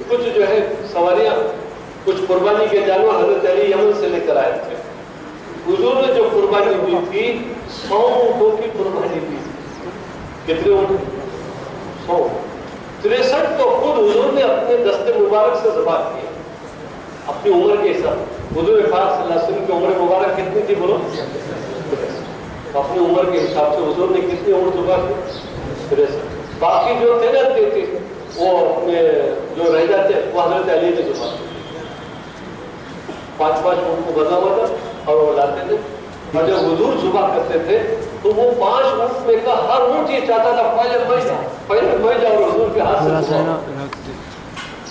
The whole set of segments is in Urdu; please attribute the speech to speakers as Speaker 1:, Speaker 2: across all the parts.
Speaker 1: کچھ جو ہے سواریاں، کچھ قربانی کے جانور حضرت علی یمن سے لے کر آئے تھے. حضور نے جو قربانی دی تھی 100 اونٹوں کی قربانی دی. کتنے اونٹ؟ 100. 63 تو خود حضور نے اپنے دست مبارک سے ذبح کیے اپنی عمر کے حساب. حضور پاک صلی اللہ علیہ وسلم کی عمر مبارک کتنی تھی بولو؟ اپنی عمر کے حساب سے حضور نے کتنے اونٹ ذبح کیے؟ 63. باقی جو تھے نا 33 وہ اپنے جو رہ جاتے وہ حضرت علی نے ذبح کیے. 5 اونٹ کو بدلا ہوا تھا اور وہ لاتے تھے. اور جب حضور ذبح کرتے تھے تو وہ 5 اونٹ میں کا ہر اونٹ یہ چاہتا تھا پہلے میں جاؤ. حضور کے ہاتھ سے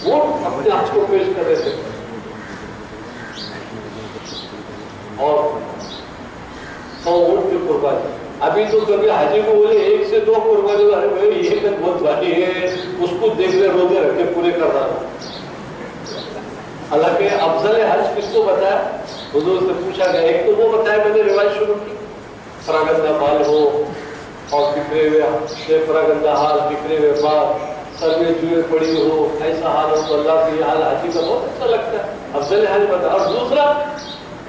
Speaker 1: وہ اپنے آپ کو پیش کر رہے تھے. اور 100 اونٹ کی قربانی. ابھی تو کبھی حاجی کو بولے 1 سے 2 قربانی، ارے بھائی یہ تو بہت بھاری ہے، اس کو دیکھ لے روزے رکھ کے پورے کر رہا. حالانکہ افضل حج کس کو بتایا؟ حضور سے پوچھا گیا. ایک تو وہ بتایا میں نے روایت شروع کی، فراگندہ بال ہو اور بکھرے ہوئے فراگندہ حال، بکھرے ہوئے بال، سر میں جوئیں پڑی ہو، ایسا حال ہو تو اللہ کی حال حاجی کا بہت اچھا لگتا ہے. افضل حج بتا. اور دوسرا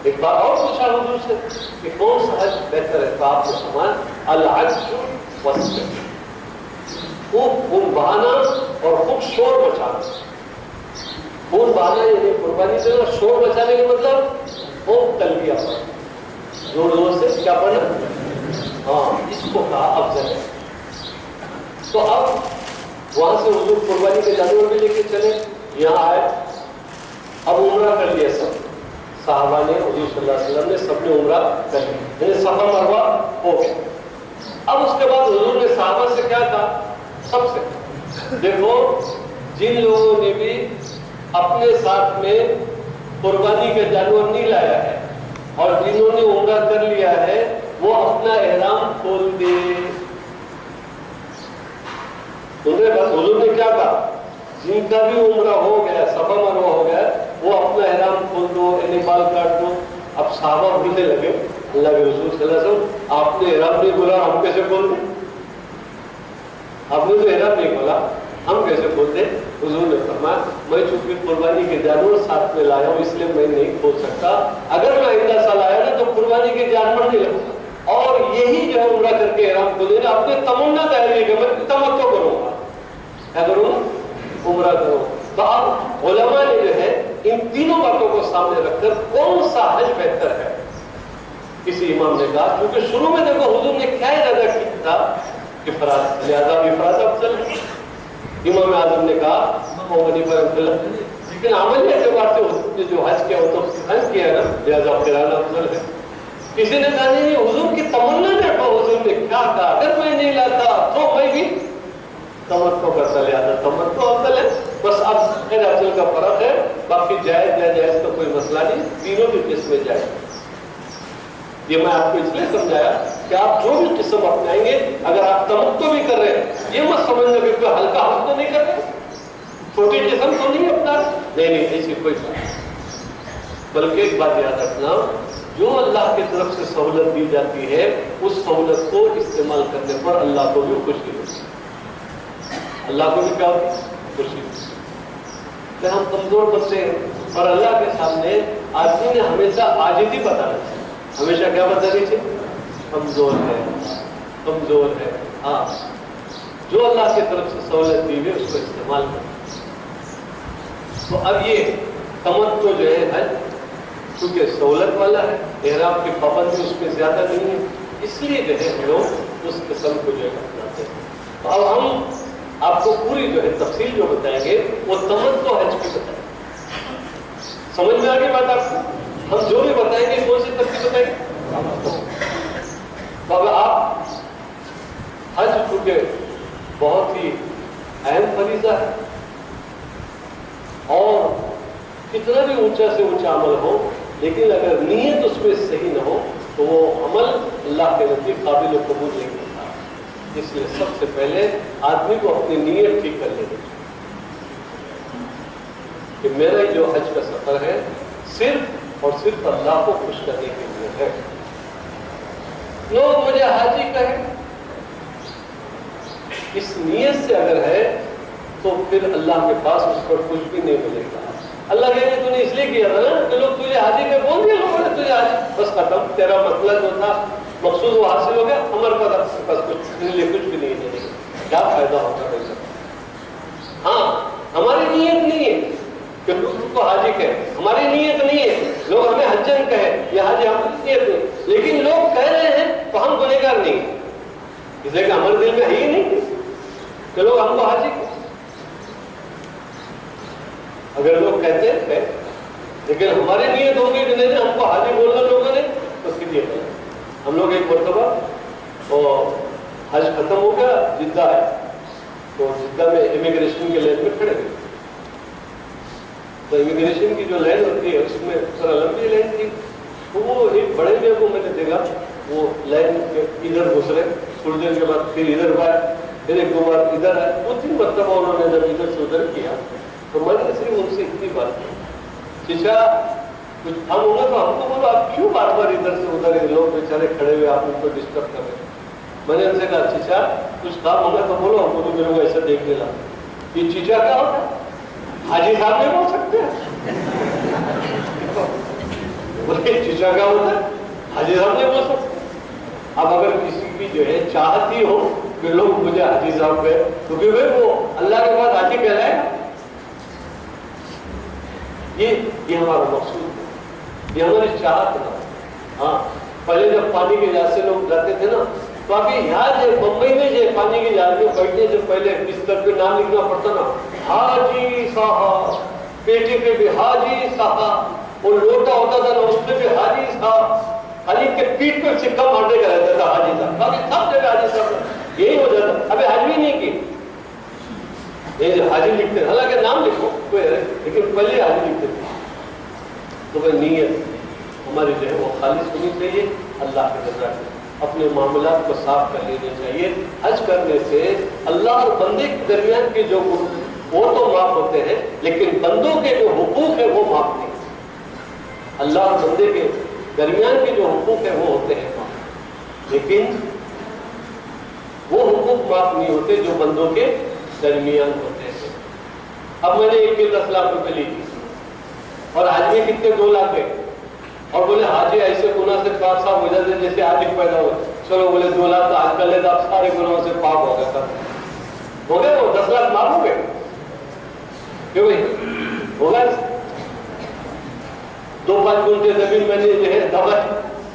Speaker 1: ایک بار اور پوچھا حضور سے کہ کون سا حج بہتر ہے؟ تو آپ نے فرمایا الحج والسکت. خوب خون بہانا اور خوب شور مچانا. خون بہانا یعنی قربانی دینا، شور مچانے کا مطلب خوب تلبیہ پڑھنا، زور زور سے کیا پڑھنا. ہاں اس کو کہا افضل ہے. تو اب وہاں سے حضور قربانی کے جانور بھی لے کے چلے، یہاں آئے. اب عمرہ کر لیا سب صحابہ نے، حضور صلی اللہ علیہ وسلم نے، سب نے عمرہ کر لیا، صفا مروہ ہو گیا. اب اس کے بعد حضور نے صحابہ سے کیا کہا؟ سب سے دیکھو جن لوگوں نے بھی اپنے ساتھ میں قربانی کا جانور نہیں لایا ہے اور جنہوں نے عمرہ کر لیا ہے وہ اپنا احرام کھول دے. حضور نے کیا کہا؟ جن کا بھی عمرہ ہو گیا، صفا مروہ ہو گیا، وہ اپنا احرام کھول دو، یعنی بال کاٹ دو. اب صحابہ بولنے لگے اللہ کے رسول صلی اللہ علیہ وسلم آپ نے احرام نہیں کھولا، ہم کیسے کھول دیں؟ آپ نے تو احرام نہیں کھولا، ہم کیسے کھول دیں؟ حضور نے فرمایا میں چونکہ قربانی کے جانور ساتھ میں لایا ہوں اس لیے میں نہیں کھول سکتا. اگر میں آئندہ سال آیا نا تو قربانی کے جانور نہیں لگتا اور یہی جو ہے عمرہ کر کے احرام کھولے نا اپنے تمنا تیاری کہ میں تمتع کروں گا. کیا کروں گا؟ عمرہ کروں. تو اب علماء نے جو ہے ان تینوں باتوں کو سامنے رکھ کر کون سا حج بہتر ہے کسی امام نے کہا، کیونکہ شروع میں دیکھو حضور نے کیا ارادہ کیا تھا؟ افراد، لہذا افراد افضل ہے. امام اعظم نے کہا لیکن عملی اعتبار سے حضور نے جو حج کیا وہ تو حج کیا نا، لہذا قران افضل ہے. کسی نے کہا نہیں حضور کی تمنا دیکھو حضور نے کیا کہا اگر میں نہیں لاتا تو میں بھی تمتع کرتا، لہذا تمتع افضل ہے. بس اب غیر افضل کا فرق ہے، باقی جائز ناجائز کا کوئی مسئلہ نہیں، تینوں کی قسمیں جائز. یہ میں آپ کو اس لیے سمجھایا کہ آپ جو بھی قسم اپنائیں گے اگر آپ تمتع بھی کر رہے ہیں یہ مت سمجھنا کہ کوئی ہلکا حق تو نہیں کر رہے، چھوٹی قسم تو نہیں اپنا، نہیں ایسی کوئی بات نہیں. بلکہ ایک بات یاد رکھنا، جو اللہ کی طرف سے سہولت دی جاتی ہے اس سہولت کو استعمال کرنے پر اللہ کو بھی خوشی ہوتی ہے. اللہ کو بھی کیا ہوتی ہے؟ خوشی ہوتی ہے. کہ ہم کمزور بچے ہیں اور اللہ کے سامنے آدمی نے ہمیشہ عاجزی بتانا چاہیے. ہمیشہ کیا بتانی چاہیے؟ کمزور ہے، کمزور ہے. ہاں جو اللہ کی طرف سے سہولت دی ہوئی اس کو استعمال کرنا. تو اب یہ تمتع جو ہے حج کیونکہ سہولت والا ہے، احرام کی پابندی اس میں زیادہ نہیں ہے، اس لیے جو ہے ہم لوگ اس قسم کو جو ہے اپناتے ہیں. تو اب ہم آپ کو پوری جو ہے تفصیل جو بتائیں گے وہ تمتع حج کی بتائیں گے. سمجھ میں آ گئی بات آپ کو؟ ہم جو بھی بتائیں گے کون سی تفصیل بتائیں گے؟ تو اب آپ حج چونکہ بہت ہی اہم فریضہ ہے اور کتنا بھی اونچا سے اونچا عمل ہو لیکن اگر نیت اس میں صحیح نہ ہو تو وہ عمل اللہ کے نزدیک قابل قبول نہیں ہوتا. اس لیے سب سے پہلے آدمی کو اپنی نیت ٹھیک کر لینی چاہیے کہ میرا جو حج کا سفر ہے صرف اور صرف اللہ کو خوش کرنے کے لیے ہے. لوگ مجھے حاجی کہیں، اس نیت سے اگر ہے تو پھر اللہ کے پاس اس پر کچھ بھی نہیں ملے گا. اللہ کہے کہ تو نے اس لیے کیا تھا نا کہ لوگ تجھے حاجی میں بول دیا لوگوں نے تجھے حاجی, بس ختم, تیرا مسئلہ جو تھا مقصود وہ حاصل ہو گیا, ہمارے پاس بس کچھ لیے کچھ بھی نہیں ہے, کیا فائدہ ہوتا ہے سب. ہاں ہماری نیت نہیں ہے کہ لوگ کو حاجی کہیں, ہماری نیت نہیں ہے لوگ ہمیں حجن کہیں یا حاجی, ہماری نیت نہیں, لیکن لوگ کہہ رہے ہیں تو ہم گنہگار نہیں ہیں, اس لیے کہ ہمارے دل میں ہے ہی نہیں کہ لوگ ہم کو حاجی کہیں. اگر لوگ کہتے ہیں لیکن ہماری نیت ہوگی کہ نہیں ہم کو حاجی بولنا لوگوں نے, تو اس کی نیت ہے. ہم لوگ ایک مرتبہ حج ختم ہو گیا, جدہ ہے, تو جدہ میں امیگریشن کے لائن میں کھڑے ہوئے. تو امیگریشن کی جو لائن ہوتی ہے اس میں ذرا لمبی لائن تھی, تو وہ ایک بڑے میں کو میں نے دیکھا وہ لائن ادھر گھس رہے, تھوڑی دیر کے بعد پھر ادھر آئے, پھر ایک دو بار ادھر آئے, 2-3 مرتبہ انہوں نے جب ادھر سے ادھر کیا تو میں نے صرف ان سے اتنی بات کی, چچا کچھ کام ہوگا تو ہم کو بولو, آپ کیوں بار بار ادھر سے ادھر لوگ بیچارے کھڑے ہوئے آپ ان کو ڈسٹرب کر رہے ہیں. میں نے ان سے کہا چچا کچھ کام ہوگا تو بولو, ہم کو تو میرے کو ایسا دیکھنے لگا. یہ چچا کیا ہوتا ہے, حاجی صاحب نہیں بول سکتے بولے چچا کیا ہوتا ہے, حاجی صاحب نہیں بول سکتے. اب اگر کسی کی جو ہے چاہتی ہو کہ لوگ مجھے حاجی صاحب کہے تو پھر وہ اللہ کے بعد حاجی کہلائے گا. یہ ہمارا مقصود ہے, یہ ہماری چاہت ہے. ہاں پہلے جب پانی کے جہاز سے لوگ جاتے تھے نا, تو ابھی یاد ہے بمبئی میں جو پانی کے جہاز میں بیٹھنے سے پہلے بستر پہ نام لکھنا پڑتا نا, حاجی صاحب, پیٹے پہ بھی حاجی صاحب, وہ لوٹا ہوتا تھا نا اس پہ بھی حاجی صاحب, حاجی کے پیٹ پہ سکہ مارنے کا رہتا تھا حاجی صاحب, باقی سب جگہ حاجی صاحب یہی ہو جاتا. ابھی حج بھی نہیں کی, حاجی لکھتے ہیں, حالانکہ نام لکھو کوئی ہے لیکن پہلے حاجی لکھتے تھے. تو وہ نیت ہماری جو ہے وہ خالص ہونی چاہیے, اللہ کے رضا سے اپنے معاملات کو صاف کر لینے چاہیے. حج کرنے سے اللہ اور بندے کے درمیان کے جو وہ تو معاف ہوتے ہیں, لیکن بندوں کے جو حقوق ہیں وہ معاف نہیں. اللہ اور بندے کے درمیان کے جو حقوق ہیں وہ ہوتے ہیں معاف, لیکن وہ حقوق معاف نہیں ہوتے جو بندوں کے درمیان ہوتے ہیں. اب میں نے ایک 10 لاکھ روپے لی تھی اور آج میں کتنے 2 لاکھ گئے, اور بولے حاجی ایسے گناہ سے پاک صاحب ہو جاتے جیسے آج ہی پیدا ہوئے. چلو بولے 2 لاکھ تو آج کل لے تو آپ سارے گناہوں سے پاک ہو گئے, ہو گئے وہ 10 لاکھ معاف ہو گئے. کیوں بھائی ہوگا 2-5 گنٹے زمین میں نے جو ہے دبا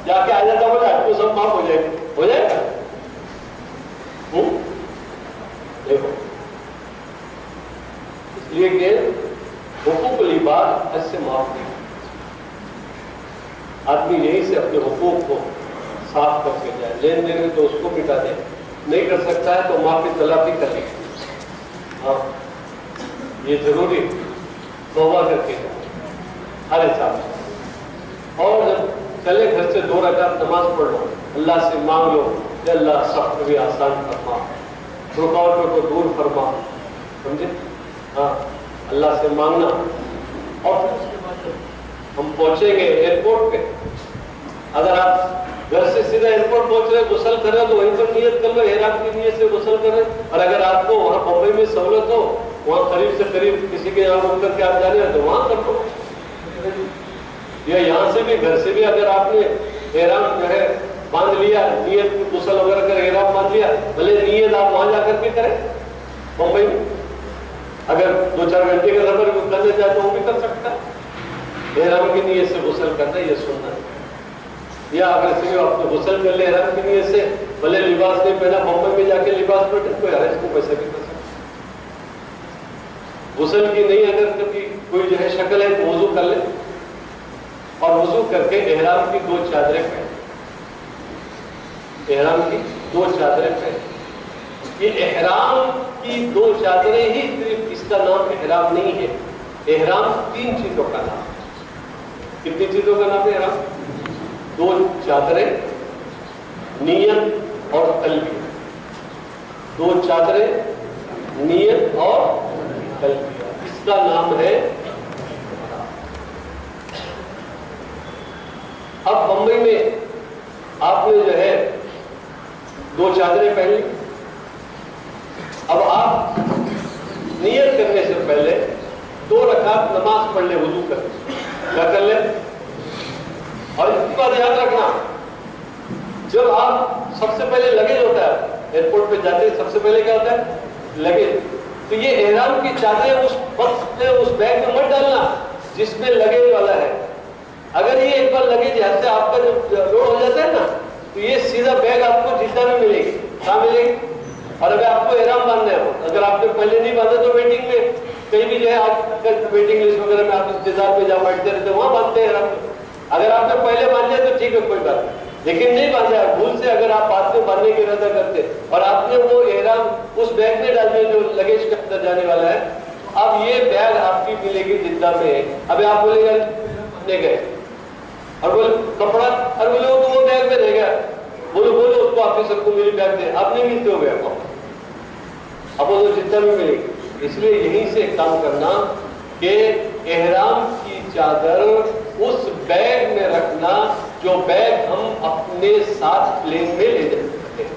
Speaker 1: جا کے آ جاتا, بولے آپ کو سب معاف ہو جائے گا, ہو جائے گا. دیکھو اس لیے کہ حقوق العباد حج سے معاف نہیں. آدمی یہیں سے اپنے حقوق کو صاف کر کے جائے, لین دین تو اس کو مٹا دے, نہیں کر سکتا ہے تو معافی طلب بھی کر لے. ہاں یہ ضروری توبہ کر کے جائے ہر حساب سے. اور جب چلے گھر سے 2 رکعت نماز پڑھ لو, اللہ سے مانگ لو کہ اللہ سخت بھی آسان فرما, رکاوٹوں کو دور فرما, سمجھے. ہاں اللہ سے مانگنا. اور پھر اس کے بعد ہم پہنچیں گے ایئرپورٹ پہ, اگر آپ گھر سے سیدھا ایئرپورٹ پہنچ رہے غسل کر رہے تو وہیں پر نیت کر لو, احرام کی نیت سے غسل کر رہے. اور اگر آپ کو وہاں بمبئی میں سہولت ہو, وہاں قریب سے قریب کسی کے یہاں رک کر کے آپ جانے ہیں تو وہاں کر لو, یا یہاں سے بھی گھر سے بھی اگر آپ نے احرام جو ہے باندھ لیا, نیت غسل وغیرہ کر احرام باندھ لیا, بھلے نیت آپ وہاں جا کر کے کریں بمبئی میں. اگر 2-4 گھنٹے کا سفر کرنا چاہے تو وہ بھی کر سکتا ہے. احرام کی نیت سے غسل کرنا یہ سننا ہے. یا اگر صرف آپ نے غسل کر لے احرام کی نیت سے, بھلے لباس نہیں پہنا, بمبئی میں جا کے لباس پہنے, کوئی حرج کو ویسا بھی کر سکتا. غسل کی نہیں اگر کبھی کوئی جو ہے شکل ہے تو وضو کر لے, اور وضو کر کے احرام کی 2 چادریں پہنے, احرام کی 2 چادریں پہنے. یہ احرام کی 2 چادریں ہی صرف اس کا نام احرام نہیں ہے. احرام 3 چیزوں کا نام. کتنی چیزوں کا نام ہے احرام؟ 2 چادریں, نیت اور تلبیہ. 2 چادریں, نیت اور تلبیہ, اس کا نام ہے. اب بمبئی میں آپ نے جو ہے 2 چادریں پہن لی, اب آپ نیت کرنے سے پہلے 2 رکعت نماز پڑھ لے وضو کر کیا کر لے. اور اس بات یاد رکھنا جب آپ سب سے پہلے لگیج ہوتا ہے ایئرپورٹ پہ جاتے ہیں سب سے پہلے کیا ہوتا ہے لگیج. تو یہ احرام کی چادریں اس وقت میں اس بیگ میں مت ڈالنا جس میں لگیج والا ہے. اگر یہ ایک بار لگیج یہاں سے آپ کا جب لوڈ ہو جاتا ہے نا تو یہ سیدھا بیگ آپ کو جدہ میں ملے گی. کہاں ملے گی؟ اور اگر آپ کو احرام باندھنا ہے اگر آپ نے پہلے نہیں باندھا تو ویٹنگ میں کہیں بھی جو ہے آپ ویٹنگ لسٹ وغیرہ میں آپ انتظار پہ جا بیٹھتے رہتے وہاں باندھتے ہیں احرام. اگر آپ نے پہلے باندھا ہے تو ٹھیک ہے کوئی بات نہیں, لیکن نہیں باندھا ہے بھول سے اگر آپ بعد میں باندھنے کی ارادہ کرتے اور آپ نے وہ احرام اس بیگ میں ڈال دیا جو لگیج کے اندر جانے والا ہے, اب یہ بیگ آپ کی ملے گی جدہ میں. ابھی آپ بولے گا لے گئے اور بولے کپڑا اور بولے وہ بیگ میں رہ گیا, بولو اس کو آفیسر کو میری بیگ دے, آپ نہیں ملتے ہو گیا اب وہ جدہ میں ملے گی. اس لیے یہیں سے کام کرنا کہ احرام کی چادر اس بیگ میں رکھنا جو بیگ ہم اپنے ساتھ پلین میں لے جاتے ہیں.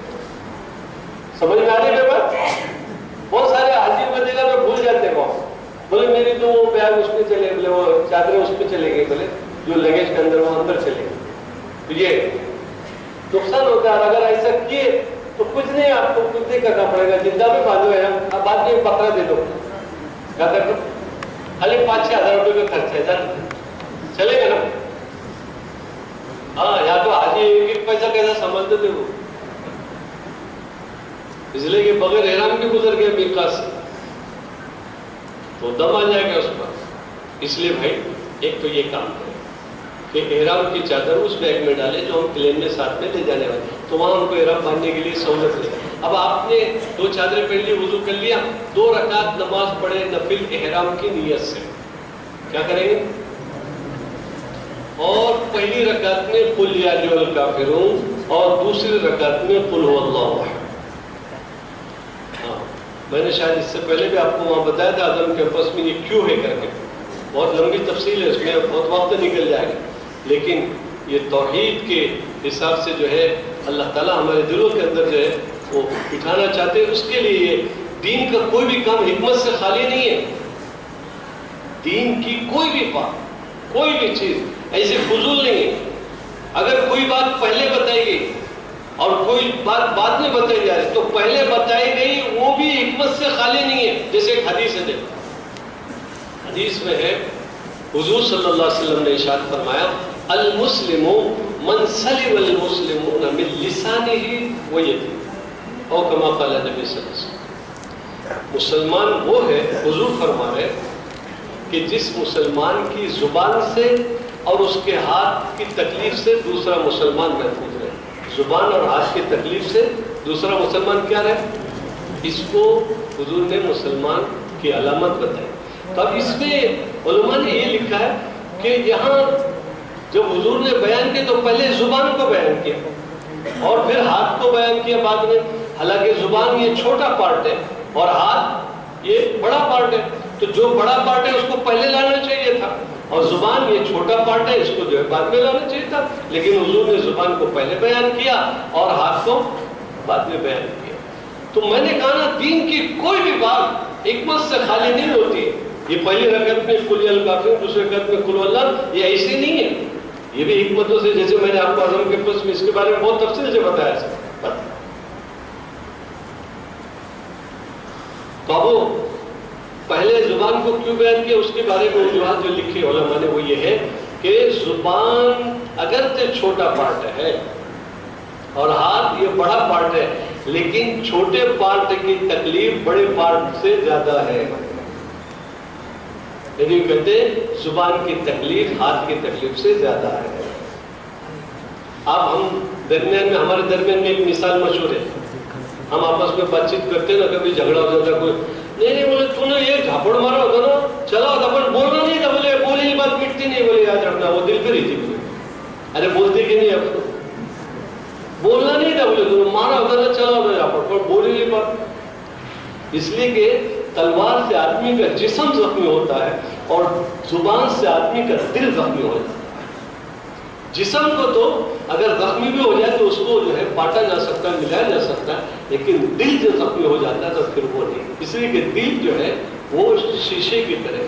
Speaker 1: سمجھ میں آ رہی ہے بات؟ بہت سارے حاجی مدینہ میں بھول جاتے ہیں بولے میری تو وہ بیگ اس میں چلے بولے وہ چادریں اس میں چلے گئی بولے جو لگیج کے اندر وہ اندر چلے گئے. تو یہ نقصان ہوتا ہے. اگر ایسا کیے تو کچھ نہیں, آپ کو کچھ نہیں کرنا پڑے گا. جدہ میں باندھو ہے اب بعد میں بکرا دے دو کیا کر دو خالی 5-6 ہزار روپے کا خرچ ہے چلے گا نا. ہاں یا تو حاجی ایک پیسہ کیسا سمجھتے تھے وہ, اس لیے کہ بغیر احرام کے گزر گیا میقات سے تو دم آ جائے گا اس پر. اس لیے بھائی ایک تو یہ کام کرے کہ احرام کی چادر اس بیگ میں ڈالے جو ہم پلین میں ساتھ میں لے جانے والے, تو وہاں ہم کو احرام باندھنے کے لیے سہولت ہے. اب آپ نے 2 چادریں پہن لی, وضو کر لیا, 2 رکعت نماز پڑھے نفل احرام کی نیت سے. کیا کریں گے؟ اور پہلی رکعت میں قل یا ایھا الکافرون اور دوسری رکعت میں قل ھو اللہ احد. ہاں میں نے شاید اس سے پہلے بھی آپ کو وہاں بتایا تھا اعظم کیمپس میں یہ کیوں ہے کر کے, بہت لمبی تفصیل ہے اس میں, بہت وقت نکل جائے گا. لیکن یہ توحید کے حساب سے جو ہے اللہ تعالیٰ ہمارے دلوں کے اندر جو ہے وہ بٹھانا چاہتے ہیں. اس کے لیے دین کا کوئی بھی کام حکمت سے خالی نہیں ہے. دین کی کوئی بھی بات کوئی بھی چیز ایسے فضول نہیں ہے. اگر کوئی بات پہلے بتائی گئی اور کوئی بات بعد میں بتائی جا رہی تو پہلے بتائی گئی وہ بھی حکمت سے خالی نہیں ہے. جیسے ایک حدیث ہے, دیکھو حدیث میں ہے حضور صلی اللہ علیہ وسلم نے ارشاد فرمایا المسلم من سلم المسلمون من لسانه ويده او کما قال نبی صلی اللہ علیہ وسلم. مسلمان وہ ہے, حضور فرما رہے کہ جس مسلمان کی زبان سے اور اس کے ہاتھ کی تکلیف سے دوسرا مسلمان محفوظ رہے. زبان اور ہاتھ کی تکلیف سے دوسرا مسلمان کیا رہے, اس کو حضور نے مسلمان کی علامت بتائی. تو اب اس میں علماء نے یہ لکھا ہے کہ یہاں جب حضور نے بیان کیا تو پہلے زبان کو بیان کیا اور پھر ہاتھ کو بیان کیا بعد میں. حالانکہ زبان یہ چھوٹا پارٹ ہے اور ہاتھ یہ بڑا پارٹ ہے, تو جو بڑا پارٹ ہے اس کو پہلے لانا چاہیے تھا اور زبان یہ چھوٹا پارٹ ہے اس کو جو ہے بعد میں لانا چاہیے تھا. لیکن حضور نے زبان کو پہلے بیان کیا اور ہاتھ کو بعد میں بیان کیا. تو میں نے کہا نا دین کی کوئی بھی بات حکمت سے خالی نہیں ہوتی. یہ پہلی رکعت میں قل یا الکافرون, دوسری رکعت میں قل ھو اللہ, یہ ایسے نہیں ہے, یہ بھی حکمتوں سے. جیسے میں نے آپ کو اعظم کے پاس میں اس کے بارے میں بہت تفصیل سے بتایا ہے. تو اب پہلے زبان کو کیوں بیان کیا اس کے بارے میں وجوہات جو لکھی علماء نے وہ یہ ہے کہ زبان اگرچہ چھوٹا پارٹ ہے اور ہاتھ یہ بڑا پارٹ ہے, لیکن چھوٹے پارٹ کی تکلیف بڑے پارٹ سے زیادہ ہے. یعنی کہتے ہیں زبان کی تکلیف ہاتھ کی تکلیف سے زیادہ ہے. اب ہم درمیان میں ہمارے درمیان میں ایک مثال مشہور ہے, ہم آپس میں بات چیت کرتے ہیں نا, کبھی جھگڑا ہو جاتا ہے, کوئی نہیں بولے تو نے یہ جھاپڑ مارا ہوتا نا, چلا ہوتا پر بولنا نہیں تھا, بولے بولی بات مٹتی نہیں, بولے یاد رکھنا وہ دل پہ رہی تھی. بولے ارے بولتے کہ نہیں, اب بولنا نہیں تھا, بولے تو مارا ہوتا نا, چلا ہوتا جھاپڑ پر بولی نہیں بات. اس لیے کہ تلوار سے آدمی کا جسم زخمی ہوتا ہے اور زبان سے آدمی کا دل زخمی ہو جاتا ہے. جسم کو تو اگر زخمی بھی ہو جائے تو اس کو جو ہے بانٹا جا سکتا ہے, ملایا جا سکتا ہے, لیکن دل جو زخمی ہو جاتا ہے تو پھر وہ نہیں. اس لیے کہ دل جو ہے وہ شیشے کی طرح،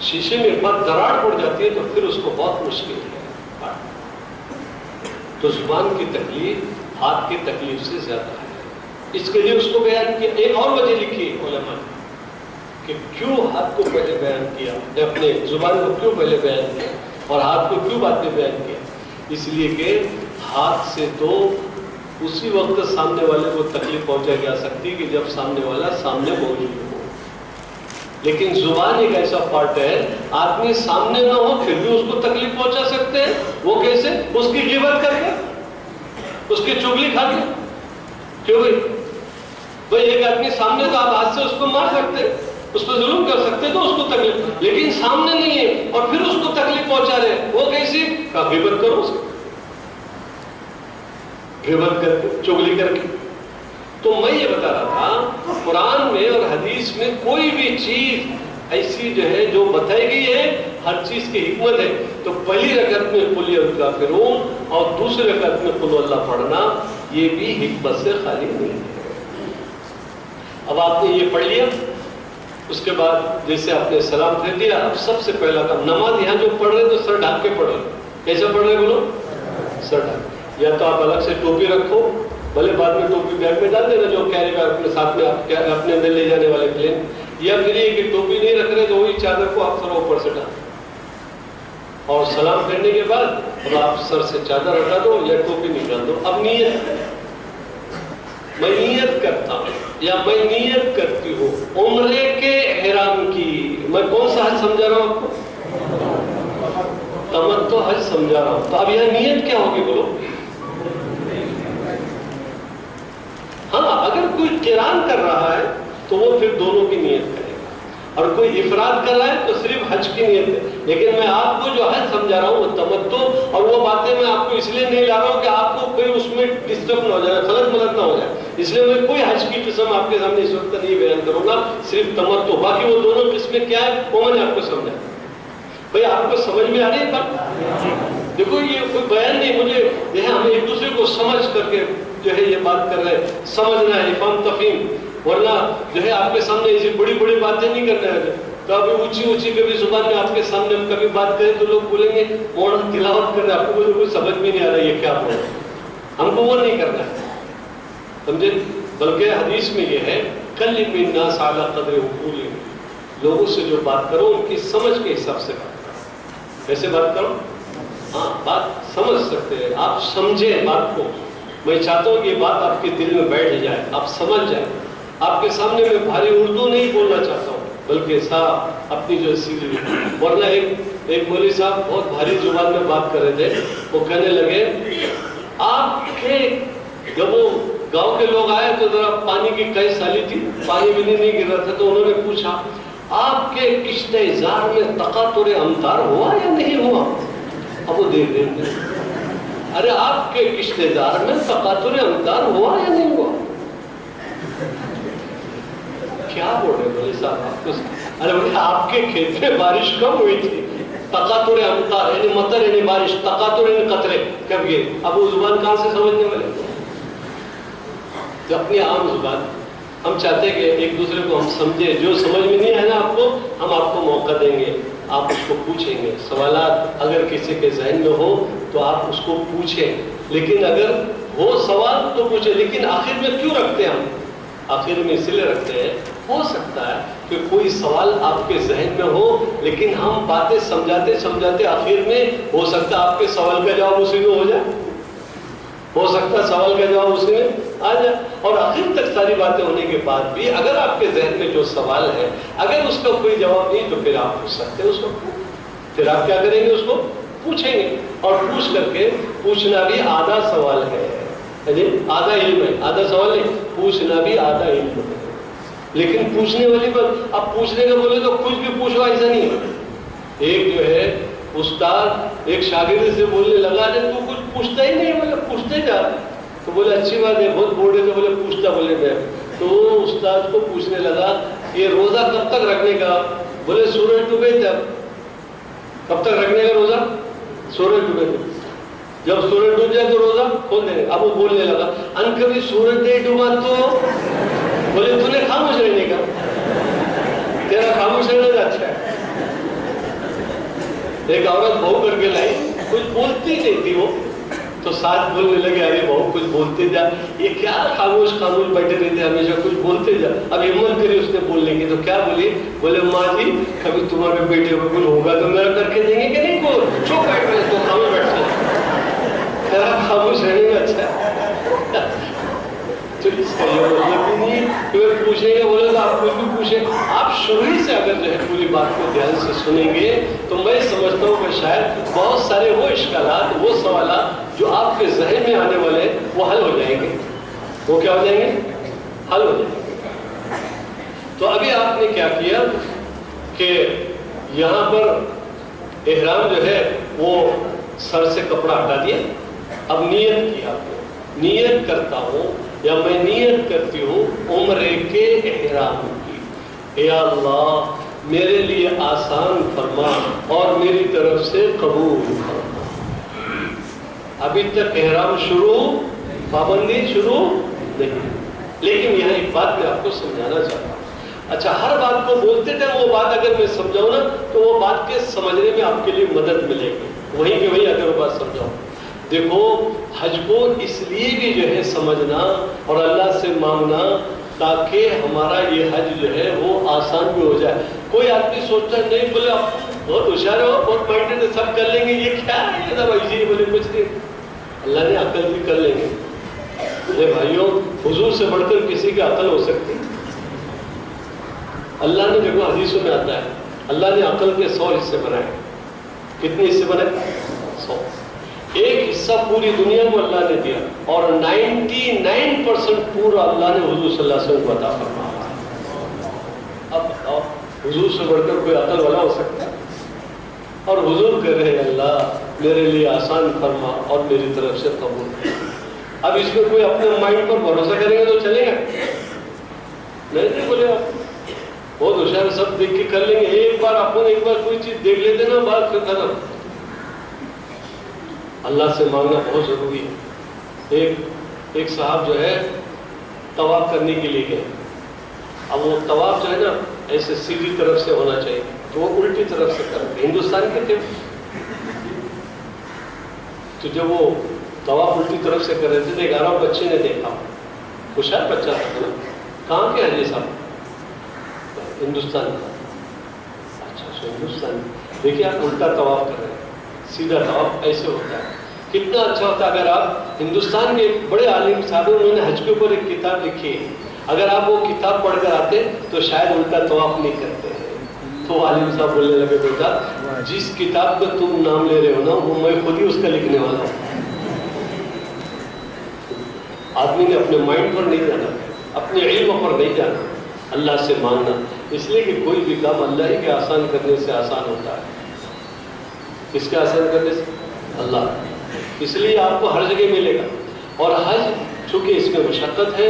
Speaker 1: شیشے میں ایک بار دراڑ پڑ جاتی ہے تو پھر اس کو بہت مشکل ہے. تو زبان کی تکلیف ہاتھ کی تکلیف سے زیادہ ہے. اس کے لیے اس کو بیان کیا. ایک اور وجہ لکھی علماء نے کہ کیوں ہاتھ کو پہلے بیان کیا، اپنے زبان کو کیوں پہلے بیان کیا اور ہاتھ کو کیوں بعد میں بیان کیا. اس لیے کہ ہاتھ سے تو اسی وقت سامنے والے کو تکلیف پہنچائی جا سکتی کہ جب سامنے والا سامنے موجود ہو. لیکن زبان ایک ایسا پارٹ ہے، آدمی سامنے نہ ہو پھر بھی اس کو تکلیف پہنچا سکتے ہیں. وہ کیسے؟ اس کی غیبت کر کے، اس کی چغلی کھا کے. کیوں بھائی ایک آدمی سامنے تو آپ ہاتھ سے اس کو مار سکتے، اس کو ظلم کر سکتے تو اس کو تکلیف، لیکن سامنے نہیں ہے اور پھر اس کو تکلیف پہنچا رہے ہیں. وہ کیسی؟ غیبت کرو، اس کو غیبت کر کے، چغلی کر کے. تو میں یہ بتا رہا تھا قرآن میں اور حدیث میں کوئی بھی چیز ایسی جو ہے جو بتائی گئی ہے، ہر چیز کی حکمت ہے. تو پہلی رکعت میں قل یا الکافرون اور دوسری رکعت میں قل اللہ پڑھنا یہ بھی حکمت سے خالی نہیں ہے. اب آپ نے یہ پڑھ لیا، اس کے بعد جیسے آپ نے سلام پھیر دیا، اب سب سے پہلا کام، نماز یہاں جو پڑھ رہے تو سر ڈھک کے پڑھو. کیسے پڑھ رہے بولو؟ سر ڈھک. یا تو آپ الگ سے ٹوپی رکھو، بھلے بعد میں ٹوپی بیگ میں ڈال دینا جو کیری بیگ اپنے ساتھ میں اپنے اندر لے جانے والے پلین. یا پھر یہ کہ ٹوپی نہیں رکھ رہے تو وہی چادر کو آپ سر اوپر سے ڈال. اور سلام پھیرنے کے بعد اب آپ سر سے چادر ہٹا دو یا ٹوپی نکال دو. اب نیت، میں نیت کرتا ہوں یا میں نیت کرتی ہوں عمرے کے احرام کی. میں کون سا حج سمجھا رہا ہوں آپ کو؟ تمتع حج سمجھا رہا ہوں. تو اب یہاں نیت کیا ہوگی بولو؟ ہاں اگر کوئی قران کر رہا ہے تو وہ پھر دونوں کی نیت کرے گا، اور کوئی افراد کر رہا ہے تو صرف حج کی نیت ہے. لیکن میں آپ کو جو حج سمجھا رہا ہوں وہ تمتع، اور وہ باتیں میں آپ کو اس لیے نہیں لا رہا ہوں کہ آپ کو کوئی اس میں ڈسٹرب نہ ہو جائے، غلط ملت نہ ہو جائے. اس لیے میں کوئی حج کی قسم آپ کے سامنے اس وقت نہیں بیان کروں گا، صرف تمتع. باقی وہ دونوں قسمیں کیا ہے وہ میں نے آپ کو سمجھا. بھائی آپ کو سمجھ میں آ رہی ہے بات؟ دیکھو یہ کوئی بیان نہیں، مجھے یہ ہم ایک دوسرے کو سمجھ کر کے جو ہے یہ بات کر رہے ہیں، سمجھنا ہے، فہم تفہیم. ورنہ جو ہے آپ کے سامنے ایسی بڑی بڑی باتیں نہیں کرنا ہے. کبھی اونچی اونچی کبھی زبان میں آپ کے سامنے ہم کبھی بات کریں تو لوگ بولیں گے مولانا تلاوت کر رہے ہیں، آپ کو کوئی سمجھ میں نہیں آ رہا ہے یہ کیا بول رہے ہیں. ہم کو وہ نہیں کرنا ہے، سمجھے. بلکہ حدیث میں یہ ہے کلم الناس علی قدر عقولہم، لوگوں سے جو بات کرو ان کی سمجھ کے حساب سے بات کرو. کیسے بات کرو؟ ہاں بات سمجھ سکتے ہیں آپ، سمجھیں بات کو. میں چاہتا ہوں کہ یہ بات آپ کے دل میں بیٹھ جائے، آپ سمجھ جائیں. آپ کے سامنے میں بھاری اردو نہیں بولنا چاہتا ہوں، بلکہ صاحب اپنی جو سیدھی. ورنہ ایک مولوی صاحب بہت بھاری زبان میں بات کر رہے تھے. وہ کہنے لگے آپ کے جب وہ گاؤں کے لوگ آئے تو ذرا پانی کی کئی سالی تھی، پانی بھی نہیں گر رہا تھا، تو انہوں نے پوچھا آپ کے کشتے زار میں تقاطر امطار ہوا یا نہیں ہوا؟ اب وہ دیکھ رہے تھے، ارے آپ کے کشتے دار میں تقاطر امطار ہوا یا نہیں ہوا؟ کیا بول رہے بولے صاحب آپ کو؟ ارے بولے آپ کے کھیت میں بارش کب ہوئی تھی؟ تقاطر امطار یعنی مطر یعنی بارش، تقاطر یعنی قطرے کب گئے. اب وہ زبان کہاں سے سمجھنے والے؟ تو اپنی عام زبان. ہم چاہتے ہیں کہ ایک دوسرے کو ہم سمجھیں. جو سمجھ میں نہیں ہے نا آپ کو، ہم آپ کو موقع دیں گے، آپ اس کو پوچھیں گے. سوالات اگر کسی کے ذہن میں ہو تو آپ اس کو پوچھیں، لیکن اگر ہو سوال تو پوچھیں. لیکن آخر میں کیوں رکھتے ہیں ہم؟ آخر میں اس لیے رکھتے ہیں، ہو سکتا ہے کہ کوئی سوال آپ کے ذہن میں ہو، لیکن ہم باتیں سمجھاتے سمجھاتے آخر میں ہو سکتا ہے آپ کے سوال کا جواب اسی میں ہو جائے، ہو سکتا ہے سوال کا جواب اسی میں آ جائے. اور آخر تک ساری باتیں ہونے کے بعد بھی اگر آپ کے ذہن میں جو سوال ہے اگر اس کا کوئی جواب نہیں تو پھر آپ پوچھ سکتے ہیں اس کو. پھر آپ کیا کریں گے؟ اس کو پوچھیں گے. اور پوچھ کر کے، پوچھنا بھی آدھا سوال ہے، آدھا علم ہے، آدھا سوال نہیں. پوچھنا بھی آدھا علم ہے. لیکن پوچھنے والی بات، اب پوچھنے کا بولے تو کچھ بھی پوچھو ایسا نہیں ہے. ایک جو ہے استاد ایک شاگرد سے بولنے لگا تو کچھ پوچھتا ہی نہیں، بولے پوچھتے جا. تو بولے اچھی بات ہے، بہت بول رہے تھے، بولے پوچھتا بولے میں. تو استاد کو پوچھنے لگا یہ روزہ کب تک رکھنے کا؟ بولے سورج ڈوبے تب. کب تک رکھنے کا روزہ؟ سورج ڈوبے تب. جب سورج ڈوب جائے تو روزہ کھول دیں گے. اب وہ بولنے لگا ان کبھی سورج نہیں ڈوبا تو؟ بولے تو نے خاموش رہنے کا. ذرا خاموش رہنا اچھا ہے. ایک عورت بہو کر کے لائی, کچھ بولتی نہیں تھی وہ, تو ساتھ بولنے لگے, ارے بہو کچھ بولتے جا, یہ کیا خاموش خاموش بیٹھے رہتے ہمیشہ, کچھ بولتے جا. اب ہمت کری اس نے بولنے کی, تو کیا بولی, بولے ماں جی کبھی تمہارے بیٹے کو کچھ ہوگا تو میرا کر کے دیں گے کہ نہیں, کو چپ بیٹھ رہے تو خاموش بیٹھتے, خاموش رہنے میں اچھا ہے. تو اس کا یہ مطلب بھی نہیں کہ وہ پوچھیں گے, بولے تو آپ کچھ بھی پوچھیں. آپ شروع ہی سے اگر جو ہے پوری بات کو دھیان سے سنیں گے تو میں سمجھتا ہوں کہ شاید بہت سارے وہ اشکالات, وہ سوالات جو آپ کے ذہن میں آنے والے وہ حل ہو جائیں گے. وہ کیا ہو جائیں گے, حل ہو جائیں گے. تو ابھی آپ نے کیا کیا کہ یہاں پر احرام جو ہے وہ سر سے کپڑا ہٹا دیا. اب نیت کی, آپ نے نیت کرتا ہوں یا میں نیت کرتی ہوں عمرے کے احرام کی, اے اللہ میرے لیے آسان فرما اور میری طرف سے قبول فرما. ابھی تک احرام شروع, پابندی شروع نہیں. لیکن یہاں ایک بات میں آپ کو سمجھانا چاہتا ہوں. اچھا, ہر بات کو بولتے تھے, وہ بات اگر میں سمجھاؤں نا تو وہ بات کے سمجھنے میں آپ کے لیے مدد ملے گی, وہیں کہ وہیں اگر وہ بات سمجھاؤں. دیکھو, حج کو اس لیے بھی جو ہے سمجھنا اور اللہ سے مانگنا تاکہ ہمارا یہ حج جو ہے وہ آسان بھی ہو جائے. کوئی آدمی سوچتا ہے نہیں, بولے آپ بہت ہوشیار ہو, بہت مائنڈیڈ ہے, سب کر لیں گے, یہ کیا ہے یہ سب ایسے ہی, بولے کچھ نہیں, اللہ نے عقل بھی کر لیں گے. میرے بھائیوں, حضور سے بڑھ کر کسی کی عقل ہو سکتی؟ اللہ نے دیکھو حدیثوں میں آتا ہے, اللہ نے عقل کے 100 حصے بنائے. کتنے حصے بنائے؟ 100. ایک حصہ پوری دنیا کو اللہ نے دیا اور 99% پورا اللہ نے حضور صلی اللہ علیہ وسلم کو عطا فرمایا. اب بتاؤ, حضور سے بڑھ کر کوئی عقل والا ہو سکتا ہے؟ اور حضور کہہ رہے ہیں اللہ میرے لیے آسان فرما اور میری طرف سے قبول کر. اب اس میں کوئی اپنے مائنڈ پر بھروسہ کریں گے تو چلے گا نہیں, بولے آپ بہت ہوشیار, سب دیکھ کے کر لیں گے. ایک بار کوئی چیز دیکھ لیتے نا, بات پھر ختم. اللہ سے مانگنا بہت ضروری ہے. ایک صاحب جو ہے طواف کرنے کے لیے گئے. اب وہ طواف جو ہے نا ایسے سیدھی طرف سے ہونا چاہیے, تو وہ الٹی طرف سے کرتے. ہندوستان کے تھے, تو جب وہ طواف الٹی طرف سے کر رہے تھے, ایک عرب بچے نے دیکھا, ہوشیار بچہ تھا. کہاں کے حاجی صاحب؟ ہندوستان کا. اچھا ہندوستان. دیکھیے آپ الٹا طواف کر رہے ہیں, سیدھا طواف ایسے ہوتا ہے. کتنا اچھا ہوتا ہے اگر آپ ہندوستان کے بڑے عالم صاحب, انہوں نے حج کے اوپر ایک کتاب لکھی ہے, اگر آپ وہ کتاب پڑھ کر آتے تو شاید الٹا طواف نہیں کرتے. تو عالم صاحب بولنے لگے, بیٹا جس کتاب کا تم نام لے رہے ہو نا وہ میں خود ہی اس کا لکھنے والا ہوں. آدمی نے اپنے مائنڈ پر نہیں جانا, اپنے علم پر نہیں جانا, اللہ سے مانگنا. اس لیے کہ کوئی بھی کام اللہ ہی کے آسان کرنے سے آسان ہوتا ہے. کس کے آسان کرنے سے؟ اللہ. اس لیے آپ کو ہر جگہ ملے گا. اور حج چونکہ اس میں مشقت ہے,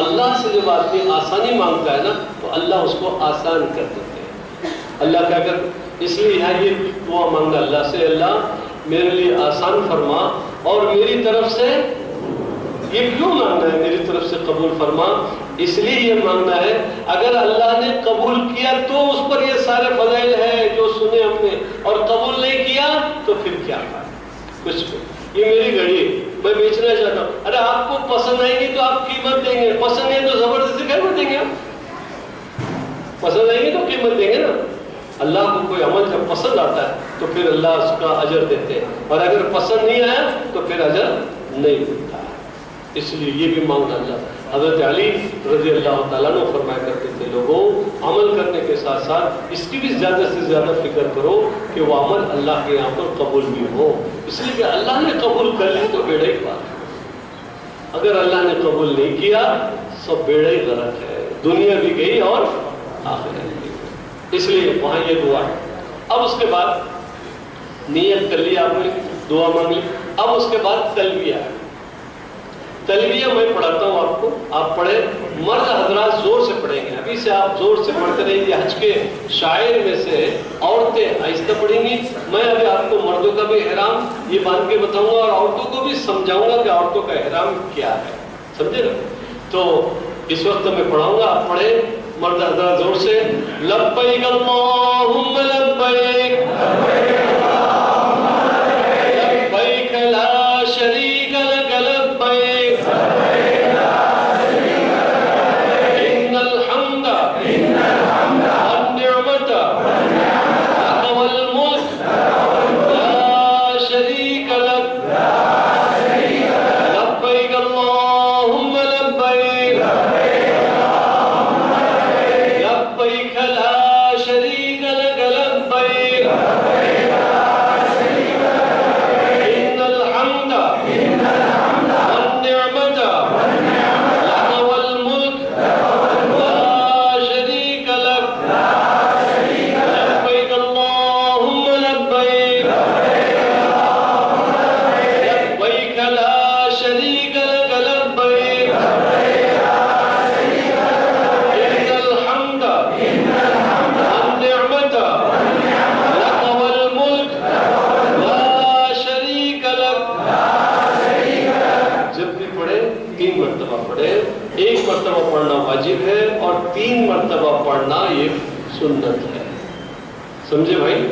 Speaker 1: اللہ سے جب آدمی آسانی مانگتا ہے نا تو اللہ اس کو آسان کر دیتے ہیں. اللہ کیا کر, اس لیے یہاں یہ دعا مانگنا اللہ سے, اللہ میرے لیے آسان فرما اور میری طرف سے. یہ کیوں مانگنا ہے میری طرف سے قبول فرما؟ اس لیے یہ مانگنا ہے اگر اللہ نے قبول کیا تو اس پر یہ سارے فضائل ہیں جو سنے ہم نے, اور قبول نہیں کیا تو پھر کیا ہے کچھ بھی. یہ میری گھڑی میں بیچنا چاہتا ہوں, ارے آپ کو پسند آئے گی تو آپ قیمت دیں گے, پسند نہیں تو زبردستی قیمت دیں گے. آپ پسند آئے گی تو قیمت دیں گے نا. اللہ کو کوئی عمل جب پسند آتا ہے تو پھر اللہ اس کا اجر دیتے ہیں, اور اگر پسند نہیں آیا تو پھر اجر نہیں ملتا ہے. اس لیے یہ بھی مانگنا اللہ. حضرت علی رضی اللہ تعالیٰ عنہ فرمایا کرتے تھے, لوگوں عمل کرنے کے ساتھ ساتھ اس کی بھی زیادہ سے زیادہ فکر کرو کہ وہ عمل اللہ کے یہاں پر قبول بھی ہو. اس لیے کہ اللہ نے قبول کر لی تو بیڑا ہی پار, اگر اللہ نے قبول نہیں کیا سب بیڑا ہی غرق ہے, دنیا بھی گئی اور آخرت بھی گئی. اس لیے وہاں یہ دعا. اب اس کے بعد نیت کر لی آپ نے, دعا مانگ لی. اب اس کے بعد تلبیہ. تلبیہ میں پڑھاتا ہوں آپ کو, آپ پڑھیں. مرد حضرات زور سے پڑھیں گے, ابھی سے آپ زور سے پڑھتے رہیں گے. حج کے شاعر میں سے عورتیں آہستہ پڑھیں گی. میں ابھی آپ کو مردوں کا بھی احرام یہ باندھ کے بتاؤں گا اور عورتوں کو بھی سمجھاؤں گا کہ عورتوں کا احرام کیا ہے, سمجھے نا. تو اس وقت میں پڑھاؤں گا, آپ پڑھیں. مرد حضرات زور سے لبیک اللہم لبیک لبیک لا شریک لک لبیک ان الحمد والنعمت لک والملک لا شریک لک لبیک اللہم لبیک لبیک لا شریک لک لبیک ان الحمد والنعمت لک والملک لا شریک لک لبیک اللہم لبیک لبیک لا شریک لک لبیک ان الحمد والنعمت لک والملک لا شریک لک. جب بھی پڑھے 3 مرتبہ پڑھے. 1 مرتبہ پڑھنا واجب ہے اور 3 مرتبہ پڑھنا یہ سنت ہے. سمجھے بھائی؟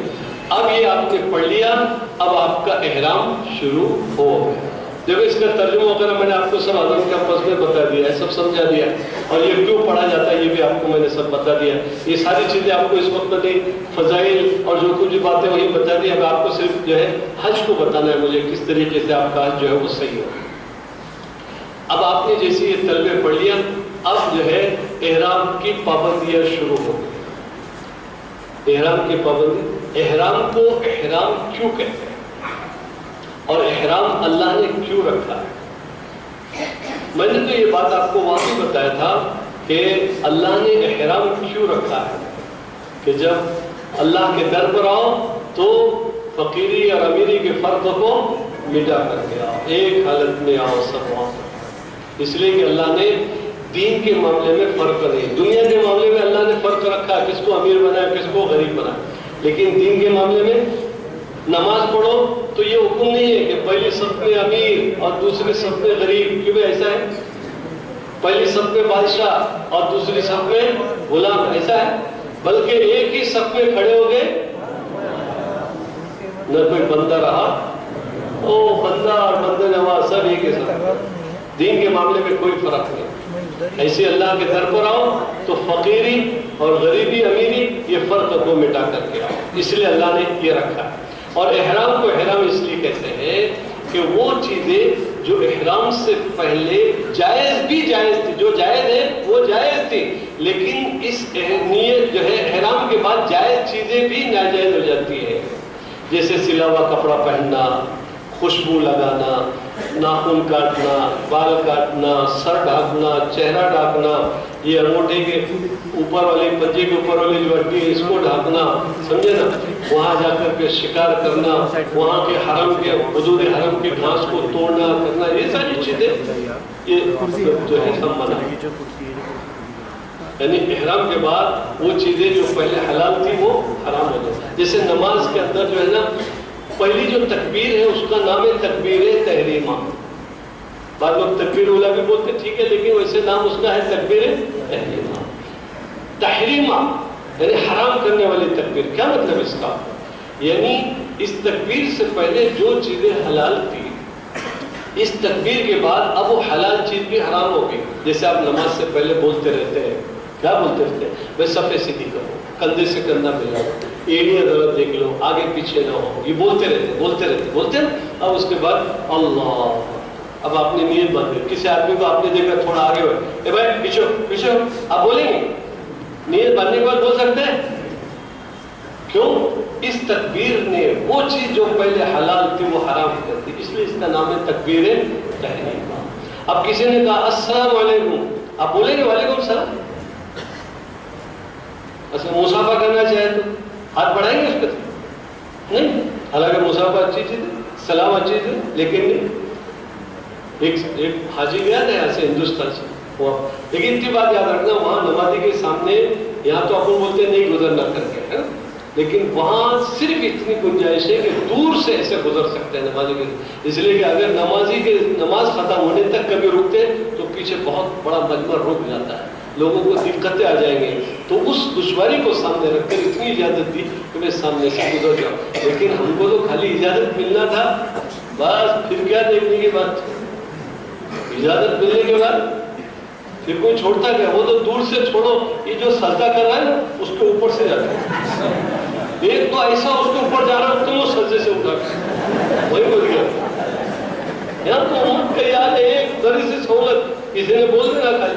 Speaker 1: اب یہ آپ نے پڑھ لیا. اب آپ کا احرام شروع ہو گیا. دیکھو اس کا ترجمہ وغیرہ میں نے آپ کو سب اذان کے پس میں بتا دیا ہے, سب سمجھا دیا ہے, اور یہ کیوں پڑھا جاتا ہے یہ بھی آپ کو میں نے سب بتا دیا ہے. یہ ساری چیزیں آپ کو اس وقت نہیں, فضائل اور جو کچھ باتیں وہی بتا دی. اب آپ کو صرف جو ہے حج کو بتانا ہے مجھے, کس طریقے سے آپ کا حج جو ہے وہ صحیح ہو. اب آپ نے جیسے یہ تلبیہ پڑھ لیا, اب جو ہے احرام کی پابندیاں شروع ہو گئی. احرام کی پابندی, احرام کو احرام کیوں کہتے ہیں اور احرام اللہ نے کیوں رکھا ہے؟ میں نے تو یہ بات آپ کو وہاں بھی بتایا تھا کہ اللہ نے احرام کیوں رکھا ہے کہ جب اللہ کے در پر آؤ تو فقیری اور امیری کے فرق کو مٹا کر کے آؤ, ایک حالت میں آؤ سب وہاں. اس لیے کہ اللہ نے دین کے معاملے میں فرق نہیں, دنیا کے معاملے میں اللہ نے فرق رکھا, کس کو امیر بنایا کس کو غریب بنایا, لیکن دین کے معاملے میں نماز پڑھو تو یہ حکم نہیں ہے کہ پہلی صف میں امیر اور دوسری صف میں غریب. کیوں بھائی ایسا ہے؟ پہلی صف میں بادشاہ اور دوسری صف میں غلام, ایسا ہے؟ بلکہ ایک ہی صف میں کھڑے ہو گئے, نہ کوئی بندہ رہا, او بندہ اور بندہ نواز سب ایک ہی صف. دین کے معاملے میں کوئی فرق نہیں. ایسے اللہ کے در پر آؤ تو فقیری اور غریبی امیری یہ فرق کو مٹا کر کے آؤ. اس لیے اللہ نے یہ رکھا ہے. اور احرام کو احرام اس لیے کہتے ہیں کہ وہ چیزیں جو احرام سے پہلے جائز بھی جائز تھی, جو جائز ہے وہ جائز تھی, لیکن اس نیت جو ہے احرام کے بعد جائز چیزیں بھی ناجائز ہو جاتی ہیں. جیسے سلا ہوا کپڑا پہننا, خوشبو لگانا, ناخن کاٹنا, بال کاٹنا, سر ڈھانکنا, چہرہ ڈھانکنا, یہ انگوٹھے کے اوپر والی پنجے کے اوپر والی جو ہڈی ہے اس کو ڈھانکنا, سمجھے نا, وہاں جا کر کے شکار کرنا, وہاں کے حرم کے حدود حرم کے گھاس کو توڑنا کرنا, یہ ساری چیزیں یہ جو ہے سب منع. یعنی احرام کے بعد وہ چیزیں جو پہلے حلال تھی وہ حرام ہو جاتی. جیسے نماز کے اندر جو ہے نا پہلی جو تکبیر ہے اس کا نام ہے تکبیر تحریمہ. بعض لوگ تکبیر اولا بھی بولتے, ٹھیک ہے, لیکن ویسے نام اس کا ہے تکبیر تحریمہ. تحریمہ یعنی حرام کرنے والی تکبیر. کیا مطلب اس کا؟ یعنی اس تکبیر سے پہلے جو چیزیں حلال تھی اس تکبیر کے بعد اب وہ حلال چیز بھی حرام ہو گئی. جیسے آپ نماز سے پہلے بولتے رہتے ہیں, کیا بولتے رہتے ہیں؟ بھائی صفے سیدھی کرو, کندھے سے کندھا ملاؤ, ایڑیاں ضرورت دیکھ لو, آگے پیچھے نہ ہو, یہ بولتے رہتے. اب اس کے بعد اللہ, اب آپ نے نیت باندھ لی. کسی آدمی کو آپ نے دیکھا تھوڑا آگے ہوئے, اے بھائی پیچھے آپ بولیں گے؟ نیت باندھنے کے بعد بول سکتے ہیں؟ کیوں؟ اس تکبیر نے وہ چیز جو پہلے حلال تھی وہ حرام کر دی, اس لیے اس کا نام ہے تکبیر تحریمہ. اب کسی نے کہا السلام علیکم, آپ بولیں گے وعلیکم السلام؟ اچھا مصافحہ کرنا چاہے تو ہاتھ بڑھائیں گے اس پہ؟ نہیں. حالانکہ مصافحہ اچھی چیز ہے, سلام اچھی چیز ہے, لیکن نہیں. ایک حاجی گیا تھا یہاں سے ہندوستان سے, لیکن اتنی بات یاد رکھنا, وہاں نمازی کے سامنے, یہاں تو اپن بولتے ہیں نہیں گزرنا کر کے, ہے نا, لیکن وہاں صرف اتنی گنجائش ہے کہ دور سے ایسے گزر سکتے ہیں نمازی کے. اس لیے کہ اگر نمازی کے نماز ختم ہونے تک کبھی رکتے تو پیچھے بہت بڑا مجمع رک جاتا ہے, لوگوں کو دقتیں آ جائیں گے، تو اس دشواری کو سامنے رکھ کر اتنی اجازت دی کہ میں سامنے سے گزر جاؤں. لیکن ہم کو تو خالی اجازت ملنا تھا بس، پھر کیا دیکھنے کی بات. اجازت ملنے کے بعد پھر کوئی چھوڑتا کیا؟ وہ تو دور سے چھوڑو، یہ جو سجدہ کر رہا ہے نا اس کے اوپر سے جاتا ہے. ایک تو ایسا اس کے اوپر جا رہا ہے تو وہ سجدے سے اٹھا وہی بول گیا. یہاں تو امت کا یاد ہے ایک ذری سی سہولت کسی نے بول دینا خالی،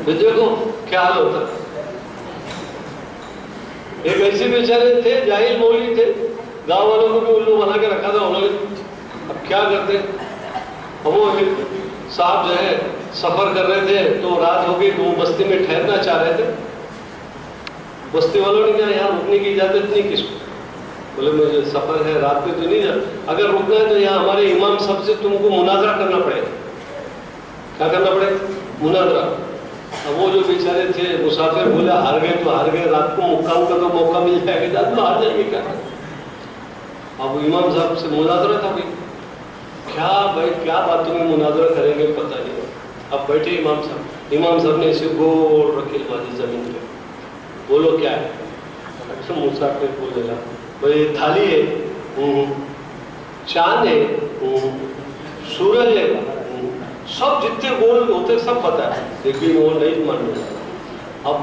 Speaker 1: تو دیکھو کیا حال ہوتا. ایک ایسے بیچارے تھے، جاہل مولوی تھے، گاؤں والوں کو بھی الو بنا کے رکھا تھا انہوں نے. اب کیا کرتے، اب وہ صاحب جو ہے سفر کر رہے تھے تو رات ہو گئی تو وہ بستی میں ٹھہرنا چاہ رہے تھے. بستی والوں نے کہا یہاں رکنے کی اجازت نہیں کس کو. بولے مجھے سفر ہے، رات میں تو نہیں جا، اگر رکنا ہے تو یہاں ہمارے امام صاحب سے تم کو مناظرہ کرنا پڑے گا. کیا کرنا پڑے؟ مناظرہ. اب وہ جو بیچارے تھے مسافر بولے ہار گئے تو ہار گئے، رات کو مقام کا تو موقع مل جائے گا، تو ہار جائیں گے کیا. اب امام صاحب سے مناظرہ تھا بھائی، کیا بھائی کیا باتوں میں مناظرہ کریں گے پتہ نہیں. اب بیٹھے امام صاحب نے اسے گول رکھے بازی زمین پہ. بولو کیا ہے؟ مسافر بولنے لگا بھائی تھالی ہے، چاند ہے، سورج ہے، سب جتنے گول ہوتے سب پتا ہے، لیکن وہ نہیں ماننے. اب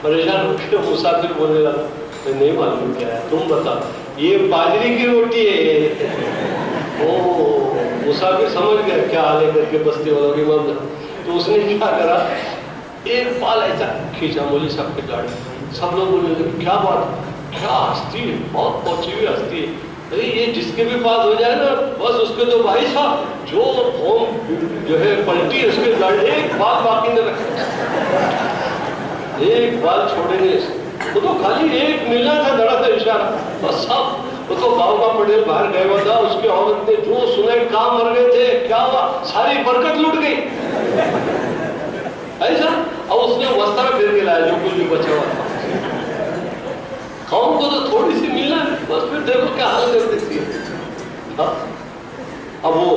Speaker 1: پریشان ہو کے مسافر بولنے لگا نہیں معلوم کیا ہے، تم بتاؤ. یہ باجری کی روٹی ہے. مسافر سمجھ گیا کیا حال ہے کر کے بستی والوں کی امام صاحب. تو اس نے کیا کرا، ایک بال ایسا کھینچا مولوی صاحب کی گاڑی. سب لوگ بولے کیا بات، کیا ہستی ہے، بہت پہنچی ہوئی ہستی ہے. ارے یہ جس کے بھی پاس ہو جائے نا بس اس کے تو بھائی صاحب جو قوم جو ہے پلٹی اس کے گاڑی ایک بال باقی نہ رکھے، ایک بال چھوڑیں گے. وہ تو خالی ایک ملنا تھا، دڑا تھا اشارہ بس. سب وہ تو گاؤں کا پٹیل باہر گئے ہوا تھا، اس کی عورت نے جو سنے کام مر گئے تھے، کیا ہوا، ساری برکت لوٹ گئی ایسا. اب اس نے وسطہ پھر کے لایا جو کچھ بھی بچا ہوا تھا. قوم کو تو تھوڑی سی ملنا ہے بس، پھر دیکھو کیا حال کر دیتی ہے. اب وہ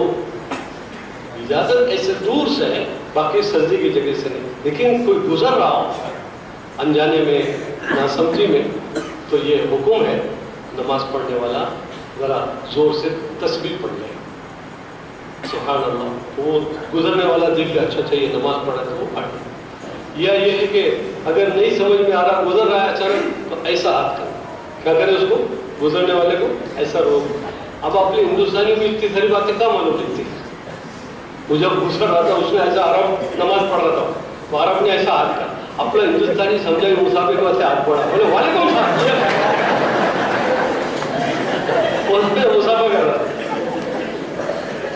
Speaker 1: اجازت ایسے دور سے ہے، باقی سجدے کی جگہ سے نہیں. لیکن کوئی گزر رہا ہو انجانے میں، ناسمجھی میں، تو یہ حکم ہے نماز پڑھنے والا ذرا زور سے تسبیح پڑھ لے سبحان اللہ. وہ گزرنے والا دیکھ اچھا اچھا یہ نماز پڑھا تو وہ پڑھ. یا یہ ہے کہ اگر نہیں سمجھ میں آ رہا، گزر رہا ہے اچانک، تو ایسا ہاتھ کر کیا کرے اس کو، گزرنے والے کو ایسا روک. اب اپنے ہندوستانی میں اتنی ساری باتیں کہاں معلوم لکھتی. وہ جب گزر رہا تھا اس نے ایسا عرب نماز پڑھ رہا تھا، تو عرب نے ایسا ہاتھ کر. اپنا ہندوستانی سمجھا کہ مسافر کو ایسے ہاتھ پڑا، بولے وعلیکم السلام، مسافہ کر رہا.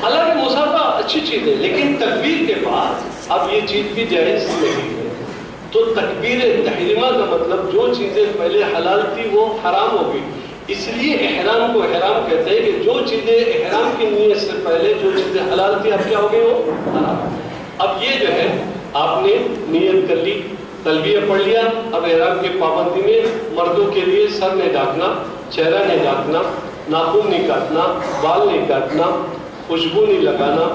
Speaker 1: حالانکہ مسافہ اچھی چیز ہے، لیکن تکبیر کے بعد اب یہ چیز بھی جائز نہیں ہے. تو تکبیر تحریمہ کا مطلب جو چیزیں پہلے حلال تھی وہ حرام ہو گئی. اس لیے احرام کو احرام کہتے ہیں کہ جو چیزیں احرام کی نیت سے پہلے جو چیزیں حلال تھی اب کیا ہو گئی وہ حرام. اب یہ جو ہے آپ نے نیت کر لی، تلبیہ پڑھ لیا. اب احرام کی پابندی میں مردوں کے لیے سر نہیں ڈھانکنا، چہرہ نہیں ڈھانکنا، ناخن نہیں کاٹنا، بال نہیں کاٹنا، خوشبو نہیں لگانا،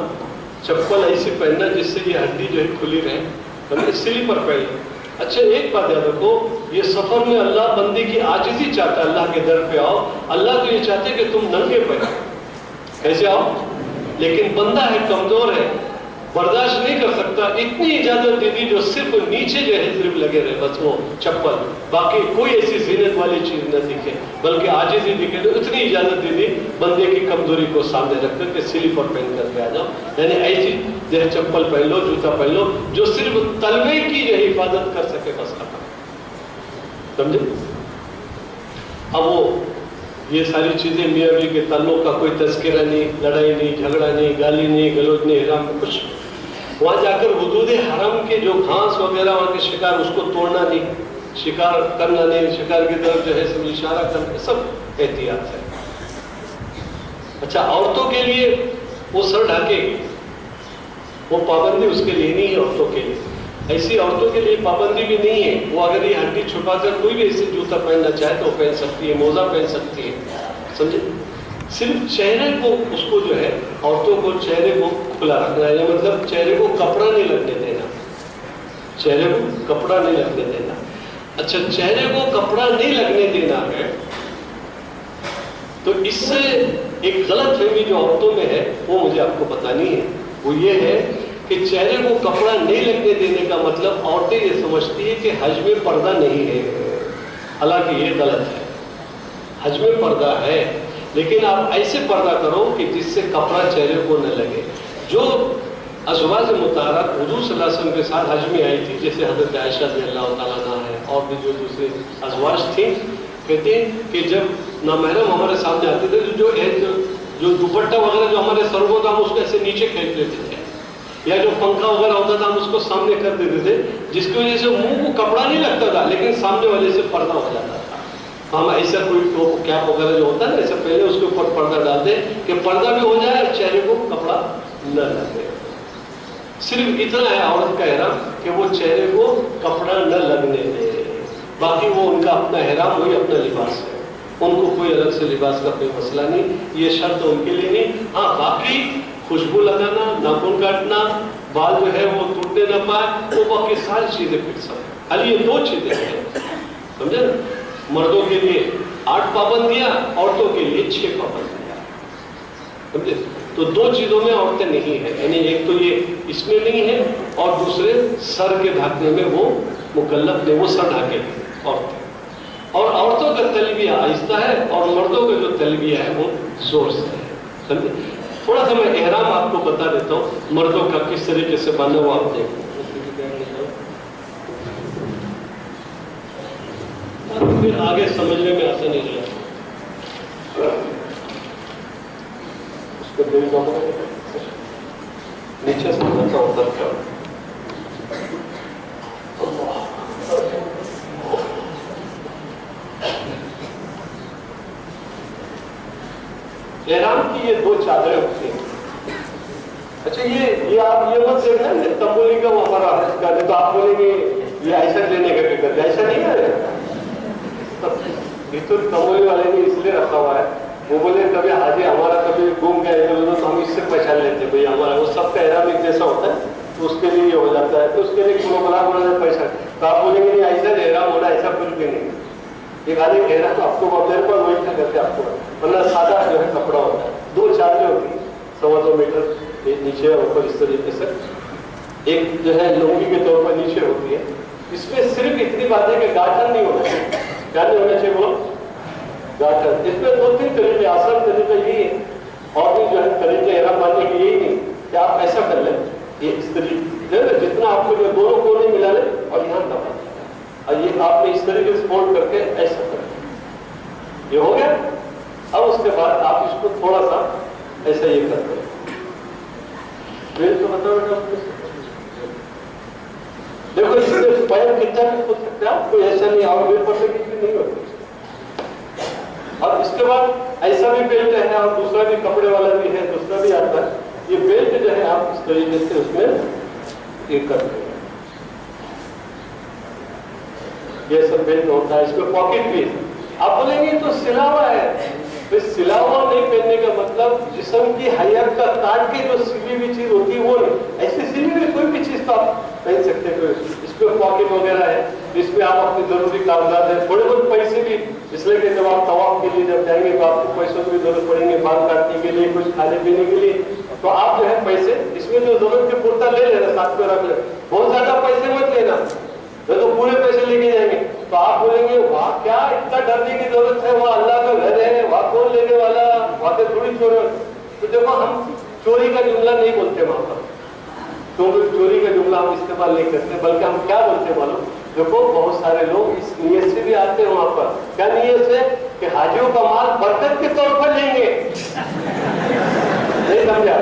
Speaker 1: چپل ایسی پہننا جس سے یہ ہڈی جو ہے کھلی رہے، سلیپر پہننا. اچھا ایک بات یاد رکھو، یہ سفر میں اللہ بندے کی عاجزی چاہتا ہے. اللہ کے در پہ آؤ، اللہ تو یہ چاہتے کہ تم ننگے پہ کیسے آؤ، لیکن بندہ ہے، کمزور ہے، برداشت نہیں کر سکتا. اتنی اجازت دے دی جو صرف نیچے جو ہے صرف لگے رہے بس وہ چپل، باقی کوئی ایسی زینت والی چیز نہ دکھے بلکہ عاجزی دکھے. تو اتنی اجازت دے دی بندے کی کمزوری کو سامنے رکھ کر کے سلیپر پہن کر کے آ جاؤ. یعنی ایسی جو ہے چپل پہن لو، جوتا پہن لو جو صرف تلوے کی جو حفاظت کر سکے بس ختم. سمجھے؟ اب وہ یہ ساری چیزیں میاں بیوی کے تعلق کا کوئی تذکرہ نہیں، لڑائی نہیں، جھگڑا نہیں، گالی نہیں، گلوچ نہیں، حرام کچھ. وہاں جا کر حدود حرم کے جو گھاس وغیرہ وہاں کے شکار اس کو توڑنا نہیں، شکار کرنا نہیں، شکار کی طرف جو ہے سب اشارہ کرنا، سب احتیاط ہے. اچھا عورتوں کے لیے وہ سر ڈھانکے گی، وہ پابندی اس کے لیے نہیں ہے. عورتوں کے لیے ایسی عورتوں کے لیے پابندی بھی نہیں ہے. وہ اگر یہ ہڈی چھپا کر کوئی بھی ایسے جوتا پہننا چاہے تو وہ پہن سکتی ہے، موزہ پہن سکتی ہے. سمجھے؟ صرف چہرے کو اس کو جو ہے عورتوں کو چہرے کو کھلا رکھنا ہے، مطلب چہرے کو کپڑا نہیں لگنے دینا. چہرے کو کپڑا نہیں لگنے دینا. اچھا چہرے کو کپڑا نہیں لگنے دینا ہے تو اس سے ایک غلط فہمی جو عورتوں میں ہے وہ مجھے آپ کو بتانی ہے. وہ یہ ہے کہ چہرے کو کپڑا نہیں لگنے دینے کا مطلب عورتیں یہ سمجھتی ہے کہ حج میں پردہ نہیں ہے. حالانکہ یہ غلط ہے. حج میں پردہ ہے لیکن آپ ایسے پردہ کرو کہ جس سے کپڑا چہرے کو نہ لگے. جو ازواج مطہرات حضور صلی اللہ علیہ وسلم کے ساتھ حج میں آئی تھی جیسے حضرت عائشہ رضی اللہ تعالیٰ عنہا ہے اور بھی جو دوسرے ازواج تھیں, کہتے ہیں کہ جب نامحرم ہمارے سامنے آتے تھے جو دوپٹہ وغیرہ جو ہمارے سر کو تھا ہم اس کو ایسے نیچے کھینچ لیتے تھے, یا جو پنکھا وغیرہ ہوتا تھا ہم اس کو سامنے کر دیتے تھے جس کی وجہ سے منہ کو کپڑا نہیں لگتا تھا لیکن سامنے والے سے پردہ ہو جاتا تھا. ہم ایسا کوئی ٹوپ کیپ وغیرہ جو ہوتا ہے نا ایسا پہلے اس کے اوپر پردہ ڈال دیں کہ پردہ بھی ہو جائے اور چہرے کو کپڑا نہ لگے. صرف اتنا ہے عورت کا احرام کہ وہ چہرے کو کپڑا نہ لگنے دے, باقی وہ ان کا اپنا احرام وہی اپنا لباس ہے, ان کو کوئی الگ سے لباس کا کوئی مسئلہ نہیں, یہ شرط ان کے لیے نہیں. ہاں باقی خوشبو لگانا, ناخن کاٹنا, بال جو ہے وہ ٹوٹنے نہ پائے, وہ باقی ساری چیزیں پھر سب خالی یہ 2 چیزیں ہیں, سمجھے نا. مردوں کے لیے 8 پابندیاں, عورتوں کے لیے 6 پابندیاں, سمجھے. تو 2 چیزوں میں عورتیں نہیں ہیں, یعنی ایک تو یہ اس میں نہیں ہے اور دوسرے سر کے ڈھانکنے میں وہ مکلف نہیں, وہ سر ڈھانکے عورتیں. اور عورتوں کا تلبیہ آہستہ ہے اور مردوں کا جو تلبیہ ہے وہ زور سے ہے, سمجھے. تھوڑا سا میں احرام آپ کو بتا دیتا ہوں مردوں کا کس طریقے سے باندھا وہ آپ دیکھیں, پھر آگے سمجھنے میں آسانی رہے. نیچے سے اتر کر احرام کی یہ 2 چادریں ہوتی ہیں. اچھا یہ آپ یہ مت دیکھنا ہے تمبولی کا وہ ہمارا حج کا, تو آپ بولیں گے یہ ایسا لینے کا فکر ہے, ایسا نہیں ہے. یہ تو تمبولی والے نے اس لیے رکھا ہوا ہے, وہ بولے کبھی حاجی ہمارا کبھی گم گیا تو ہم اس سے پہچان لیتے بھائی ہمارا وہ سب کا احرام ایک جیسا ہوتا ہے تو اس کے لیے یہ ہو جاتا ہے, تو اس کے لیے پروگرام ہونا پہچان. تو آپ بولیں گے نہیں ایسا احرام ہونا, ایسا کچھ بھی نہیں. یہ خالی احرام آپ کو میرے پاس وہی کیا کرتے آپ کو, ورنہ سادہ جو ہے کپڑا ہوتا ہے. 2 چادریں ہوتی ہیں 2.25 میٹر نیچے اور اوپر اس طریقے سے, ایک جو ہے لنگی کے طور پر نیچے ہوتی ہے. اس میں صرف اتنی بات ہے کہ گاٹھن نہیں ہونا چاہیے. کیا نہیں ہونا چاہیے وہ گاٹھن. اس میں 2-3 طریقے, آسان طریقہ یہی ہے اور بھی جو ہے طریقے احرام باندھنے کے یہی نہیں کہ آپ ایسا کر لیں, یہ اس طریقے جتنا آپ کو جو دونوں کو نہیں ملا لیں اور یہاں دبا دیں, اور یہ آپ نے اس طریقے سے فولڈ کر کے ایسا کر لیں. یہ ہو گیا. اب اس کے بعد آپ اس کو تھوڑا سا ایسا یہ کرتے ہیں. تو بتاؤ دیکھو اس میں پیر کتنا بھی کھل سکتے ہیں آپ, کوئی ایسا نہیں اور میرے پر سے کچھ نہیں ہوتی. اور اس کے بعد ایسا بھی بیلٹ ہے اور دوسرا بھی کپڑے والا بھی ہے, دوسرا بھی آتا ہے. یہ بیلٹ جو ہے آپ اس طریقے سے اس میں یہ کرتے ہیں, یہ سب بیلٹ ہوتا ہے. اس میں پاکٹ بھی ہے. آپ بولیں گے تو سلا ہوا ہے, سلا ہوا نہیں پہننے کا مطلب جسم کی حیات کا کاٹ کے جو سلی ہوئی چیز ہوتی ہے وہ نہیں, ایسی سلی ہوئی کوئی بھی چیز تو آپ پہن سکتے ہیں. اس پہ پاکٹ وغیرہ ہے, اس میں آپ اپنی ضروری کاغذات ہیں, تھوڑے بہت پیسے بھی, اس لیے کہ جب آپ طواف کے لیے جب جائیں گے تو آپ کو پیسوں کی ضرورت پڑیں گے, بال کاٹنے کے لیے, کچھ کھانے پینے کے لیے, تو آپ جو ہے پیسے اس میں جو ضرورت کے پورتا لے لینا, ساتھ میں رکھ لینا. بہت زیادہ پیسے مت لینا, تو پورے پیسے لے کے جائیں گے تو آپ بولیں گے وہاں کیا اتنا ڈرنے کی ضرورت ہے, وہاں اللہ کا گھر ہے, وہاں کون لینے والا, وہاں سے تھوڑی چوری. تو دیکھو ہم چوری کا جملہ نہیں بولتے وہاں پر, کیونکہ چوری کا جملہ ہم استعمال نہیں کرتے, بلکہ ہم کیا بولتے معلوم. دیکھو بہت سارے لوگ اس نیت سے بھی آتے ہیں وہاں پر, کیا نیت سے کہ حاجیوں کا مال برکت کے طور پر لیں گے. نہیں سمجھا,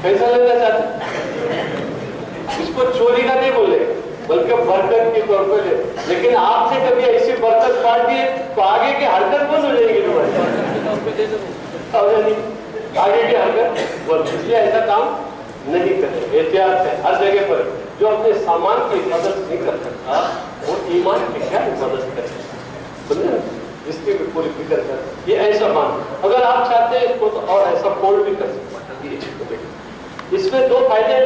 Speaker 1: کیسا لینا چاہتے, اس کو چوری کا نہیں بولے بلکہ برکت کے طور پر لے. لیکن آپ سے کبھی ایسی برکت کاٹ دیے تو آگے کی حرکت بند ہو جائے گی تمہاری, آگے کی حرکت بند. اس لیے ایسا کام نہیں کرے, احتیاط ہے ہر جگہ پر. جو اپنے سامان کی حفاظت نہیں کر سکتا وہ ایمان کی کیا حفاظت کرے, سمجھے, اس کی بھی پوری فکر کر. یہ ایسا مان, اگر آپ چاہتے ہیں اس کو تو اور ایسا فولڈ بھی کر سکتے. اس میں 2 فائدے.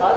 Speaker 1: 7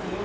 Speaker 2: 3